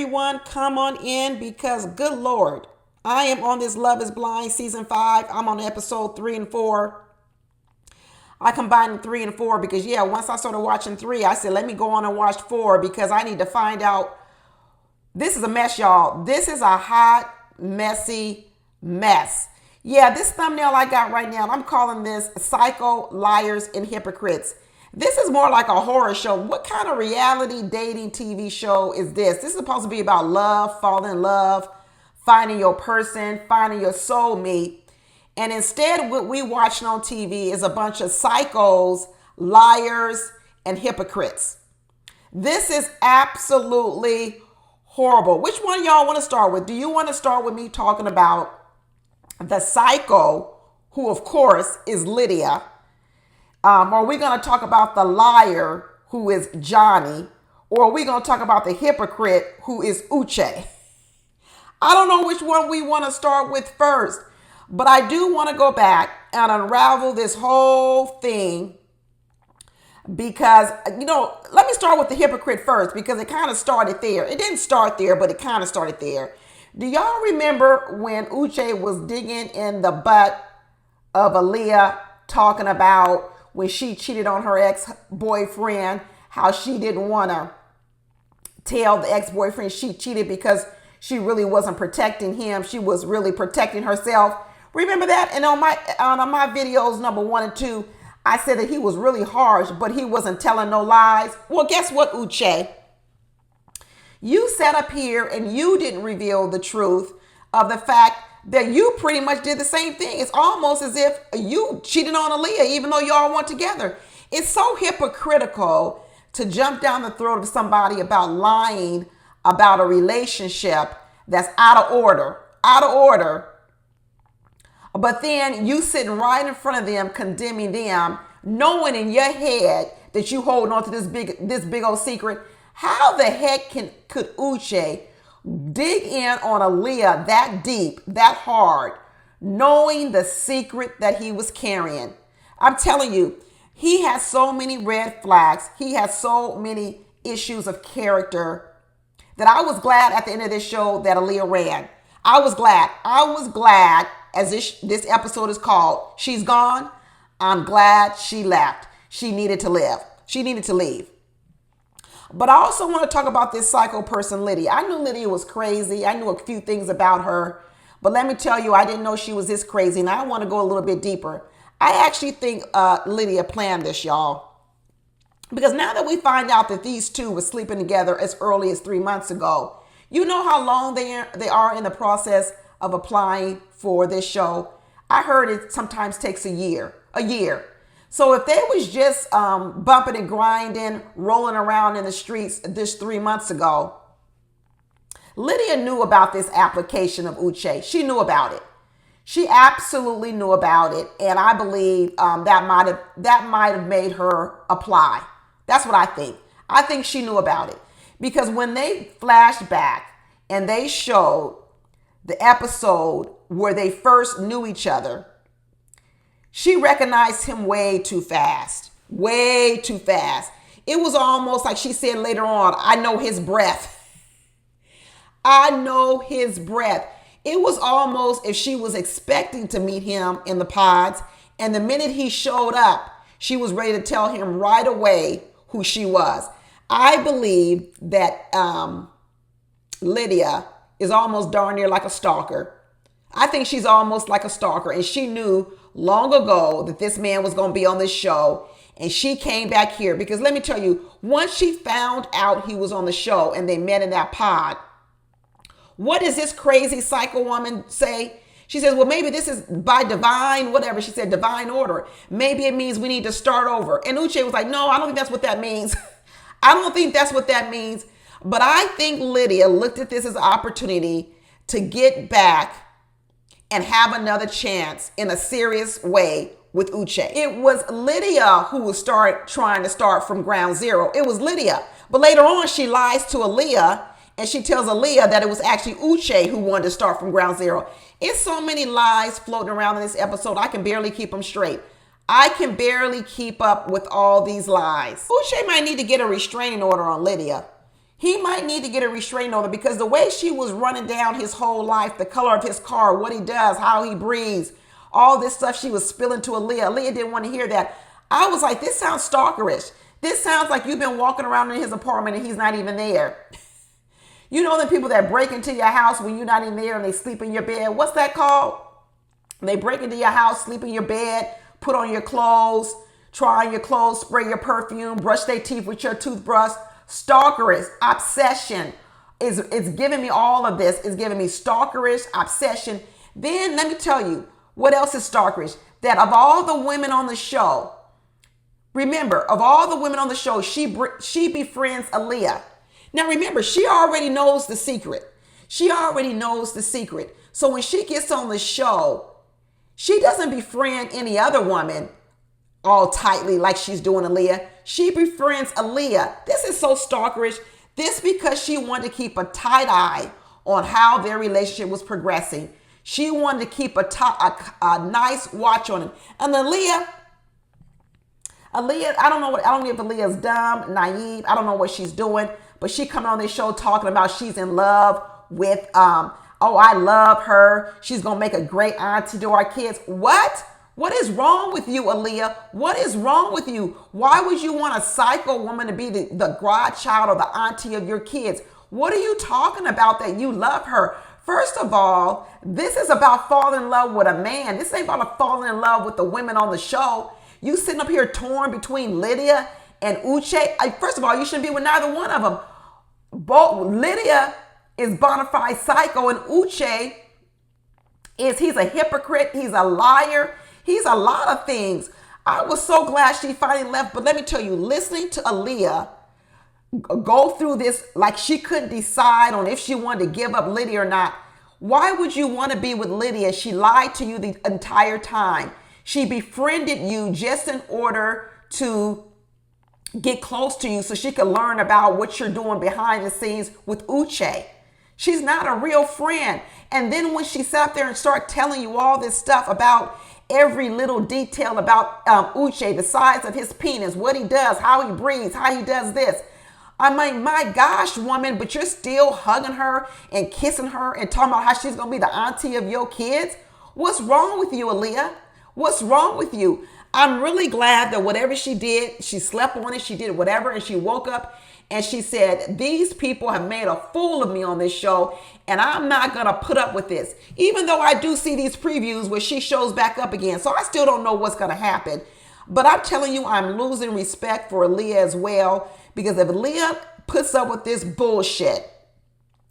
everyone. Come on in because good Lord, I am on this Love is Blind season 5. I'm on episode 3 and 4. I combined 3 and 4 because once I started watching 3, I said, let me go on and watch 4 because I need to find out. This is a mess, y'all. This is a hot, messy mess. Yeah, this thumbnail I got right now, I'm calling this Psycho, Liars, and Hypocrites. This is more like a horror show. What kind of reality dating TV show is this? This is supposed to be about love, falling in love, finding your person, finding your soulmate. And instead, what we watching on TV is a bunch of psychos, liars, and hypocrites. This is absolutely horrible. Which one of y'all want to start with? Do you want to start with me talking about the psycho, who of course is Lydia? Or are we going to talk about the liar, who is Johnny? Or are we going to talk about the hypocrite, who is Uche? I don't know which one we want to start with first, but I do want to go back and unravel this whole thing because, let me start with the hypocrite first because it kind of started there. It didn't start there, but it kind of started there. Do y'all remember when Uche was digging in the butt of Aaliyah, talking about when she cheated on her ex-boyfriend, how she didn't want to tell the ex-boyfriend she cheated because she really wasn't protecting him. She was really protecting herself. Remember that? And on my videos, number 1 and 2, I said that he was really harsh, but he wasn't telling no lies. Well, guess what, Uche? You sat up here and you didn't reveal the truth of the fact that you pretty much did the same thing. It's almost as if you cheated on Aaliyah, even though y'all weren't together. It's so hypocritical to jump down the throat of somebody about lying about a relationship that's out of order. But then you sitting right in front of them, condemning them, knowing in your head that you holding on to this big old secret. How the heck could Uche dig in on Aaliyah that deep, that hard, knowing the secret that he was carrying? I'm telling you, he has so many red flags. He has so many issues of character that I was glad at the end of this show that Aaliyah ran. I was glad, as this episode is called, She's Gone. I'm glad she left. She needed to live. She needed to leave. But I also want to talk about this psycho person, Lydia. I knew Lydia was crazy. I knew a few things about her. But let me tell you, I didn't know she was this crazy. And I want to go a little bit deeper. I actually think Lydia planned this, y'all. Because now that we find out that these two were sleeping together as early as 3 months ago, you know how long they are in the process of applying for this show? I heard it sometimes takes a year. So if they was just bumping and grinding, rolling around in the streets this 3 months ago, Lydia knew about this application of Uche. She knew about it. She absolutely knew about it. And I believe that might have made her apply. That's what I think. I think she knew about it. Because when they flashed back and they showed the episode where they first knew each other, she recognized him way too fast. Way too fast. It was almost like she said later on, I know his breath. I know his breath. It was almost if she was expecting to meet him in the pods, and the minute he showed up, she was ready to tell him right away who she was. I believe that Lydia is almost darn near like a stalker. I think she's almost like a stalker, and she knew long ago that this man was going to be on this show, and she came back here because let me tell you, once she found out he was on the show and they met in that pod, what does this crazy psycho woman say? She says, well, maybe this is by divine, whatever. She said, divine order. Maybe it means we need to start over. And Uche was like, no, I don't think that's what that means. I don't think that's what that means. But I think Lydia looked at this as an opportunity to get back and have another chance in a serious way with Uche. It was Lydia who was trying to start from ground zero. It was Lydia. But later on, she lies to Aaliyah and she tells Aaliyah that it was actually Uche who wanted to start from ground zero. It's so many lies floating around in this episode, I can barely keep them straight. I can barely keep up with all these lies. Uche might need to get a restraining order on Lydia. He might need to get a restraining order because the way she was running down his whole life, the color of his car, what he does, how he breathes, all this stuff she was spilling to Aaliyah. Aaliyah didn't want to hear that. I was like, this sounds stalkerish. This sounds like you've been walking around in his apartment and he's not even there. You know the people that break into your house when you're not in there and they sleep in your bed? What's that called? They break into your house, sleep in your bed, put on your clothes, try on your clothes, spray your perfume, brush their teeth with your toothbrush. Stalkerish, obsession is giving me all of this. It's giving me stalkerish, obsession. Then let me tell you what else is stalkerish. That of all the women on the show, remember, of all the women on the show, she befriends Aaliyah. Now remember, she already knows the secret. She already knows the secret. So when she gets on the show, she doesn't befriend any other woman all tightly like she's doing Aaliyah. She befriends Aaliyah. This is so stalkerish. This because she wanted to keep a tight eye on how their relationship was progressing. She wanted to keep a nice watch on it. And Aaliyah, I don't know if Aaliyah's dumb, naive. I don't know what she's doing, but she coming on this show talking about she's in love with, oh, I love her. She's going to make a great auntie to our kids. What? What is wrong with you, Aaliyah? What is wrong with you? Why would you want a psycho woman to be the godchild or the auntie of your kids? What are you talking about that you love her? First of all, this is about falling in love with a man. This ain't about falling in love with the women on the show. You sitting up here torn between Lydia and Uche. First of all, you shouldn't be with neither one of them. Both Lydia is bona fide psycho and Uche he's a hypocrite. He's a liar. He's a lot of things. I was so glad she finally left. But let me tell you, listening to Aaliyah go through this like she couldn't decide on if she wanted to give up Lydia or not. Why would you want to be with Lydia? She lied to you the entire time. She befriended you just in order to get close to you so she could learn about what you're doing behind the scenes with Uche. She's not a real friend. And then when she sat there and started telling you all this stuff about every little detail about Uche, the size of his penis, what he does, how he breathes, how he does this. I mean, my gosh, woman, but you're still hugging her and kissing her and talking about how she's going to be the auntie of your kids. What's wrong with you, Aaliyah? What's wrong with you? I'm really glad that whatever she did, she slept on it, she did whatever, and she woke up and she said, these people have made a fool of me on this show, and I'm not going to put up with this. Even though I do see these previews where she shows back up again, so I still don't know what's going to happen. But I'm telling you, I'm losing respect for Aaliyah as well, because if Aaliyah puts up with this bullshit,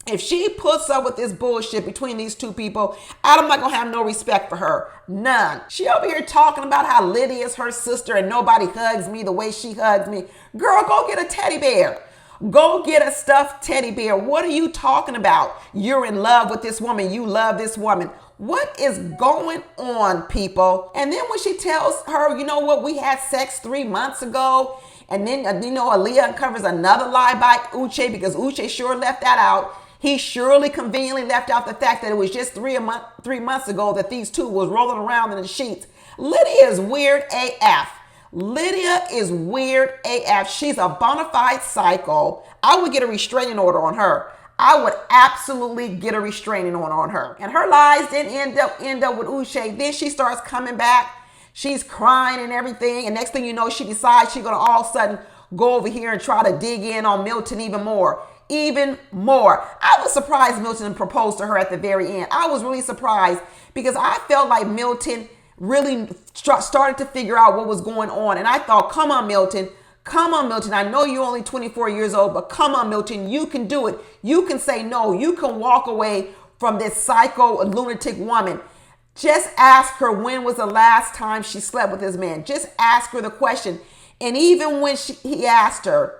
if she puts up with this bullshit between these two people, I'm not going to have no respect for her. None. She over here talking about how Lydia is her sister and nobody hugs me the way she hugs me. Girl, go get a teddy bear. Go get a stuffed teddy bear. What are you talking about? You're in love with this woman. You love this woman. What is going on, people? And then when she tells her, you know what, we had sex 3 months ago. And then, Aaliyah uncovers another lie by Uche because Uche sure left that out. He surely conveniently left out the fact that it was just 3 months ago that these two was rolling around in the sheets. Lydia is weird AF. Lydia is weird AF. She's a bona fide psycho. I would get a restraining order on her. I would absolutely get a restraining order on her. And her lies didn't end up with Uche. Then she starts coming back. She's crying and everything. And next thing you know, she decides she's going to all of a sudden go over here and try to dig in on Milton even more. Even more. I was surprised Milton proposed to her at the very end. I was really surprised because I felt like Milton really started to figure out what was going on. And I thought, come on, Milton. Come on, Milton. I know you're only 24 years old, but come on, Milton. You can do it. You can say no. You can walk away from this psycho lunatic woman. Just ask her when was the last time she slept with this man. Just ask her the question. And even when he asked her,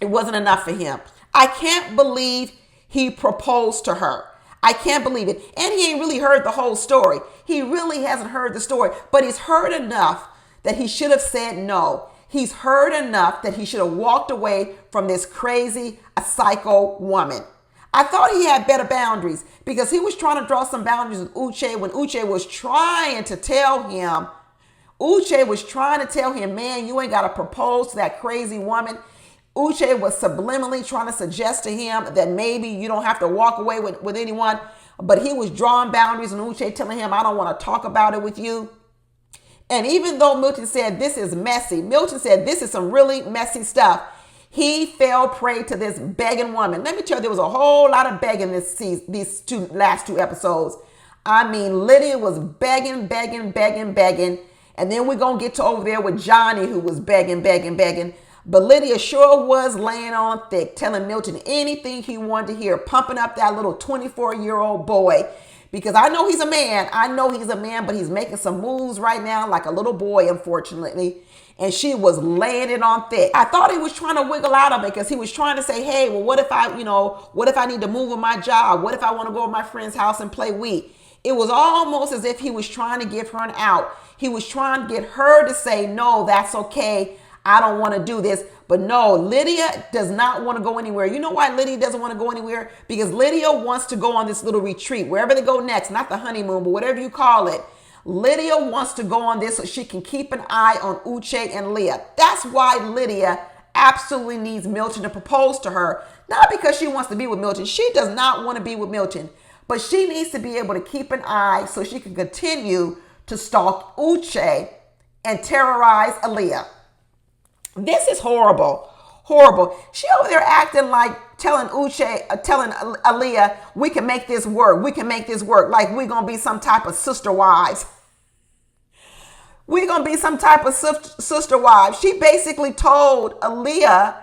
it wasn't enough for him. I can't believe he proposed to her. I can't believe it. And he ain't really heard the whole story. He really hasn't heard the story, but he's heard enough that he should have said no. He's heard enough that he should have walked away from this crazy, psycho woman. I thought he had better boundaries because he was trying to draw some boundaries with Uche when Uche was trying to tell him, man, you ain't got to propose to that crazy woman. Uche was subliminally trying to suggest to him that maybe you don't have to walk away with anyone, but he was drawing boundaries, and Uche telling him, I don't want to talk about it with you. And even though Milton said this is messy, Milton said this is some really messy stuff, he fell prey to this begging woman. Let me tell you, there was a whole lot of begging these last two episodes. I mean, Lydia was begging. And then we're going to get to over there with Johnny, who was begging. But Lydia sure was laying on thick, telling Milton anything he wanted to hear, pumping up that little 24-year-old boy. Because I know he's a man, but he's making some moves right now like a little boy, unfortunately. And she was laying it on thick. I thought he was trying to wiggle out of it because he was trying to say, hey, well, what if I need to move with my job? What if I want to go to my friend's house and play Wii? It was almost as if he was trying to give her an out. He was trying to get her to say, no, that's okay. I don't want to do this. But no, Lydia does not want to go anywhere. You know why Lydia doesn't want to go anywhere? Because Lydia wants to go on this little retreat, wherever they go next, not the honeymoon, but whatever you call it. Lydia wants to go on this so she can keep an eye on Uche and Leah. That's why Lydia absolutely needs Milton to propose to her. Not because she wants to be with Milton. She does not want to be with Milton. But she needs to be able to keep an eye so she can continue to stalk Uche and terrorize Aaliyah. This is horrible. She over there acting like telling Aaliyah, we can make this work. Like we're going to be some type of sister wives. She basically told Aaliyah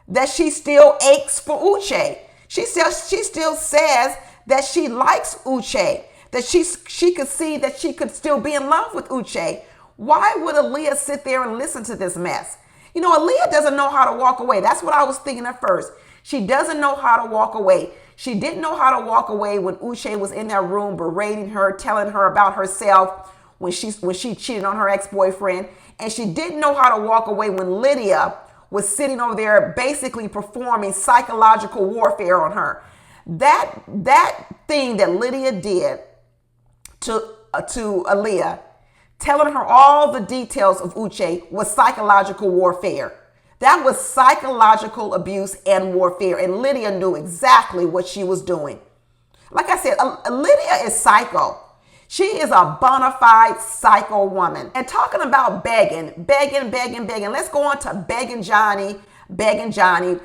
that she still aches for Uche. She still says that she likes Uche, that she could see that she could still be in love with Uche. Why would Aaliyah sit there and listen to this mess? You know, Aaliyah doesn't know how to walk away. That's what I was thinking at first. She doesn't know how to walk away. She didn't know how to walk away when Uche was in that room berating her, telling her about herself when she cheated on her ex-boyfriend. And she didn't know how to walk away when Lydia was sitting over there basically performing psychological warfare on her. That thing that Lydia did to Aaliyah, telling her all the details of Uche, was psychological warfare. That was psychological abuse and warfare. And Lydia knew exactly what she was doing. Like I said, Lydia is psycho. She is a bona fide psycho woman. And talking about begging. Let's go on to begging Johnny. Begging Johnny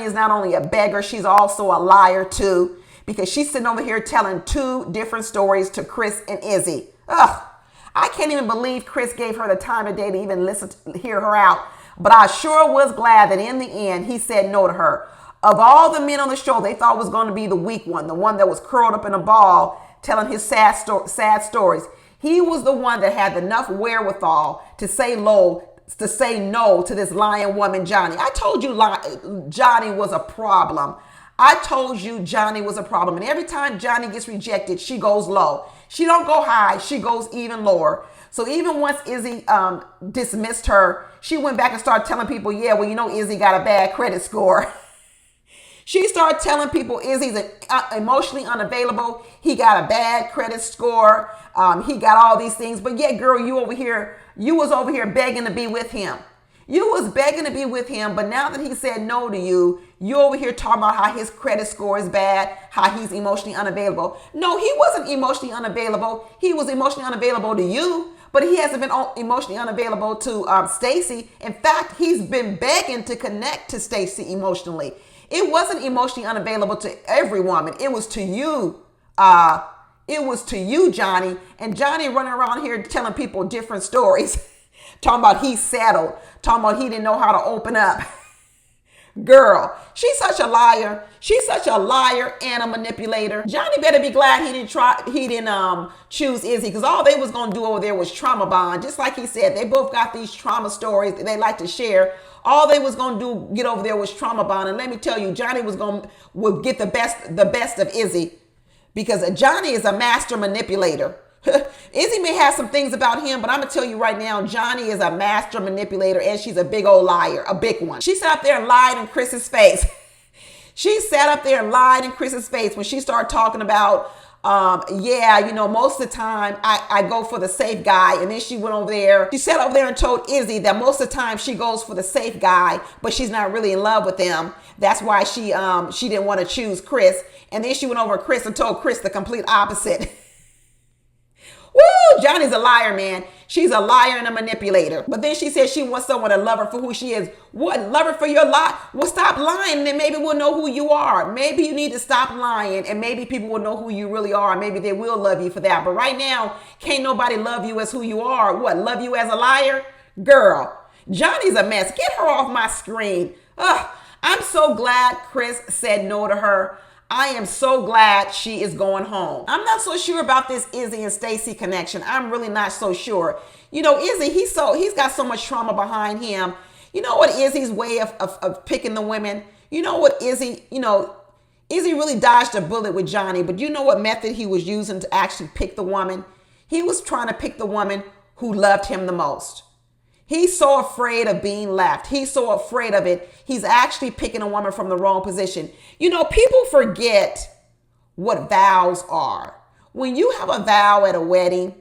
is not only a beggar, she's also a liar too. Because she's sitting over here telling two different stories to Chris and Izzy. Ugh. I can't even believe Chris gave her the time of day to even hear her out. But I sure was glad that in the end, he said no to her. Of all the men on the show, they thought was going to be the weak one, the one that was curled up in a ball, telling his sad stories. He was the one that had enough wherewithal to say no to this lying woman, Johnny. I told you Johnny was a problem. And every time Johnny gets rejected, she goes low. She don't go high. She goes even lower. So even once Izzy dismissed her, she went back and started telling people, yeah, well, you know, Izzy got a bad credit score. She started telling people Izzy's emotionally unavailable. He got a bad credit score. He got all these things. But yeah, girl, you was over here begging to be with him. You was begging to be with him, but now that he said no to you, you over here talking about how his credit score is bad, how he's emotionally unavailable. No, he wasn't emotionally unavailable. He was emotionally unavailable to you, but he hasn't been emotionally unavailable to Stacy. In fact, he's been begging to connect to Stacy emotionally. It wasn't emotionally unavailable to every woman. It was to you. Johnny. And Johnny running around here telling people different stories. Talking about he's settled. Talking about he didn't know how to open up. Girl, she's such a liar. She's such a liar and a manipulator. Johnny better be glad he didn't choose Izzy, because all they was gonna do over there was trauma bond. Just like he said, they both got these trauma stories that they like to share. All they was gonna do get over there was trauma bond. And let me tell you, Johnny would get the best of Izzy, because Johnny is a master manipulator. Izzy may have some things about him, but I'm gonna tell you right now, Johnny is a master manipulator, and she's a big old liar, a big one. She sat up there and lied in Chris's face. She sat up there and lied in Chris's face when she started talking about, yeah, you know, most of the time I go for the safe guy. And then she went over there. She sat over there and told Izzy that most of the time she goes for the safe guy, but she's not really in love with him. That's why she didn't want to choose Chris. And then she went over to Chris and told Chris the complete opposite. Woo! Johnny's a liar, man. She's a liar and a manipulator. But then she said she wants someone to love her for who she is. What? Love her for your lie? Well, stop lying, and then maybe we'll know who you are. Maybe you need to stop lying, and maybe people will know who you really are. Maybe they will love you for that. But right now, can't nobody love you as who you are. What? Love you as a liar? Girl, Johnny's a mess. Get her off my screen. Ugh. I'm so glad Chris said no to her. I am so glad she is going home. I'm not so sure about this Izzy and Stacey connection. I'm really not so sure. You know, Izzy, he's got so much trauma behind him. You know what Izzy's way of picking the women? You know what Izzy really dodged a bullet with Johnny, but you know what method he was using to actually pick the woman? He was trying to pick the woman who loved him the most. He's so afraid of being left. He's so afraid of it. He's actually picking a woman from the wrong position. You know, people forget what vows are. When you have a vow at a wedding,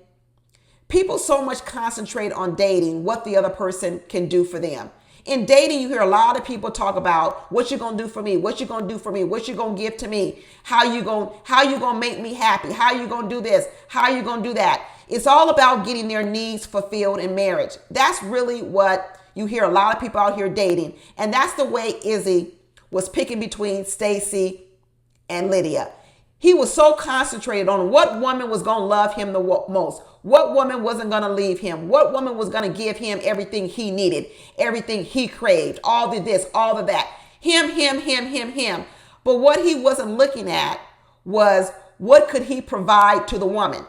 people so much concentrate on dating, what the other person can do for them. In dating, you hear a lot of people talk about what you're going to do for me, what you're going to do for me, what you're going to give to me, how you going to make me happy, how you going to do this, how you going to do that. It's all about getting their needs fulfilled in marriage. That's really what you hear a lot of people out here dating. And that's the way Izzy was picking between Stacey and Lydia. He was so concentrated on what woman was going to love him the most, what woman wasn't going to leave him, what woman was going to give him everything he needed, everything he craved, all of this, all of that. Him. But what he wasn't looking at was what could he provide to the woman.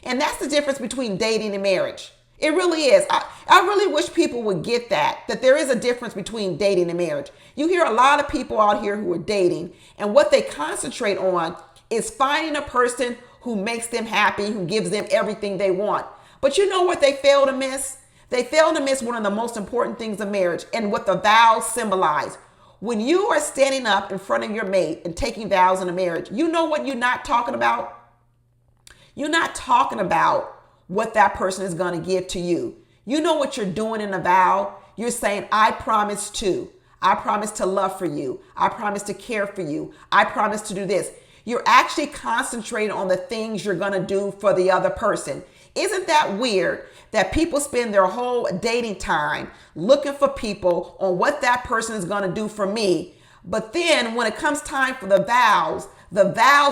And that's the difference between dating and marriage. It really is. I really wish people would get that there is a difference between dating and marriage. You hear a lot of people out here who are dating, and what they concentrate on is finding a person who makes them happy, who gives them everything they want. But you know what they fail to miss? They fail to miss one of the most important things of marriage and what the vows symbolize. When you are standing up in front of your mate and taking vows in a marriage, you know what you're not talking about? You're not talking about what that person is going to give to you. You know what you're doing in a vow? You're saying, I promise to. I promise to love for you. I promise to care for you. I promise to do this. You're actually concentrating on the things you're going to do for the other person. Isn't that weird that people spend their whole dating time looking for people on what that person is going to do for me? But then when it comes time for the vows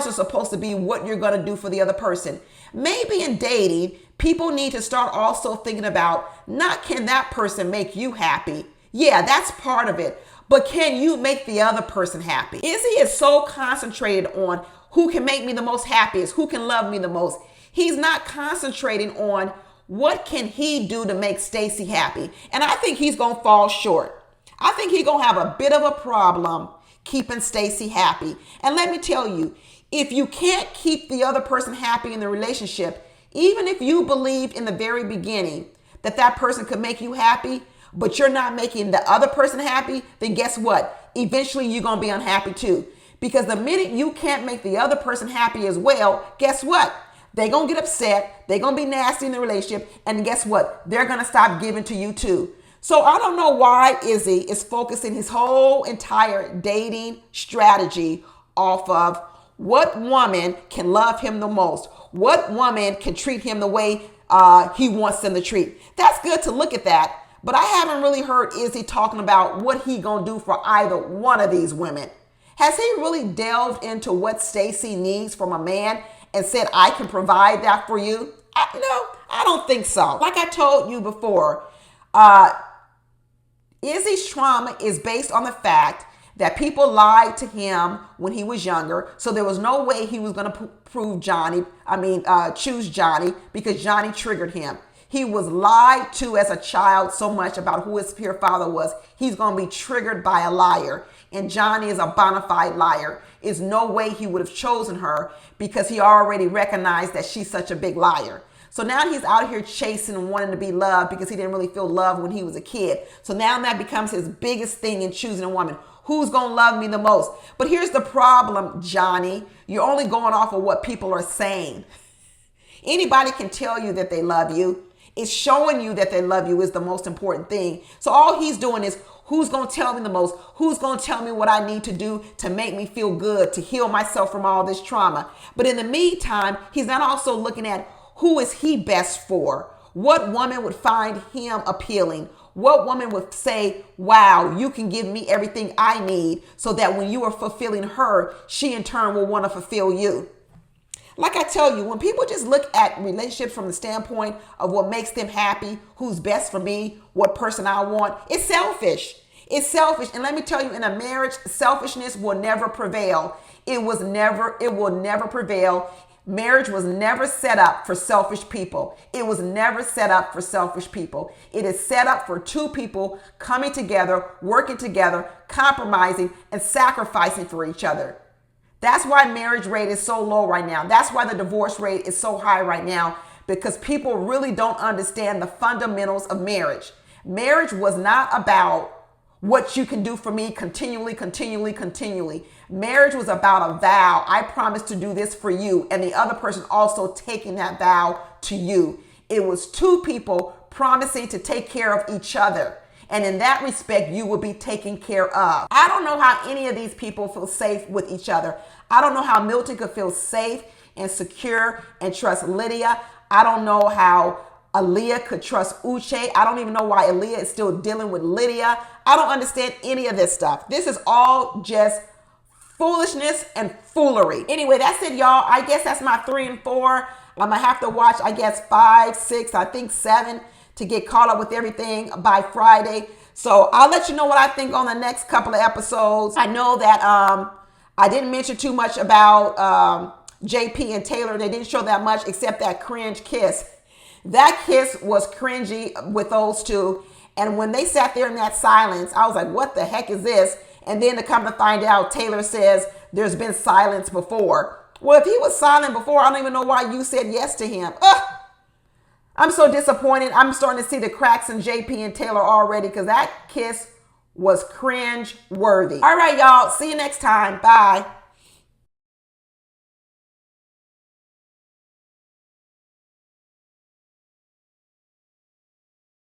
are supposed to be what you're going to do for the other person. Maybe in dating, people need to start also thinking about, not can that person make you happy? Yeah, that's part of it. But can you make the other person happy? Izzy is so concentrated on who can make me the most happiest, who can love me the most. He's not concentrating on what can he do to make Stacey happy. And I think he's going to fall short. I think he's going to have a bit of a problem keeping Stacey happy. And let me tell you, if you can't keep the other person happy in the relationship, even if you believed in the very beginning that person could make you happy, but you're not making the other person happy, then guess what? Eventually you're going to be unhappy too. Because the minute you can't make the other person happy as well, guess what? They're going to get upset. They're going to be nasty in the relationship. And guess what? They're going to stop giving to you too. So I don't know why Izzy is focusing his whole entire dating strategy off of what woman can love him the most, what woman can treat him the way he wants them to treat. That's good to look at that. But I haven't really heard Izzy talking about what he gonna do for either one of these women. Has he really delved into what Stacey needs from a man and said, I can provide that for you? No, I don't think so. Like I told you before, Izzy's trauma is based on the fact that people lied to him when he was younger. So there was no way he was going to choose Johnny because Johnny triggered him. He was lied to as a child so much about who his pure father was. He's going to be triggered by a liar. And Johnny is a bona fide liar. There's no way he would have chosen her because he already recognized that she's such a big liar. So now he's out here chasing and wanting to be loved because he didn't really feel love when he was a kid. So now that becomes his biggest thing in choosing a woman. Who's going to love me the most? But here's the problem, Johnny. You're only going off of what people are saying. Anybody can tell you that they love you. It's showing you that they love you is the most important thing. So all he's doing is, who's going to tell me the most? Who's going to tell me what I need to do to make me feel good, to heal myself from all this trauma? But in the meantime, he's not also looking at who is he best for? What woman would find him appealing? What woman would say, wow, you can give me everything I need, so that when you are fulfilling her, she in turn will want to fulfill you. Like I tell you, when people just look at relationships from the standpoint of what makes them happy, who's best for me, what person I want, it's selfish. It's selfish. And let me tell you, in a marriage, selfishness will never prevail. It will never prevail. Marriage was never set up for selfish people. It was never set up for selfish people. It is set up for two people coming together, working together, compromising, and sacrificing for each other. That's why marriage rate is so low right now. That's why the divorce rate is so high right now, because people really don't understand the fundamentals of marriage. Marriage was not about what you can do for me continually. Marriage was about a vow. I promise to do this for you, and the other person also taking that vow to you. It was two people promising to take care of each other. And in that respect, you will be taken care of. I don't know how any of these people feel safe with each other. I don't know how Milton could feel safe and secure and trust Lydia. I don't know how Aaliyah could trust Uche. I don't even know why Aaliyah is still dealing with Lydia. I don't understand any of this stuff. This is all just foolishness and foolery. Anyway, that's it, y'all. I guess that's my 3 and 4. I'm going to have to watch, I guess, 5, 6, I think 7 to get caught up with everything by Friday. So I'll let you know what I think on the next couple of episodes. I know that I didn't mention too much about JP and Taylor. They didn't show that much except that cringe kiss. That kiss was cringy with those two. And when they sat there in that silence, I was like, what the heck is this? And then to come to find out, Taylor says there's been silence before. Well, if he was silent before, I don't even know why you said yes to him. I'm so disappointed. I'm starting to see the cracks in JP and Taylor already, because that kiss was cringe worthy. All right, y'all. See you next time. Bye.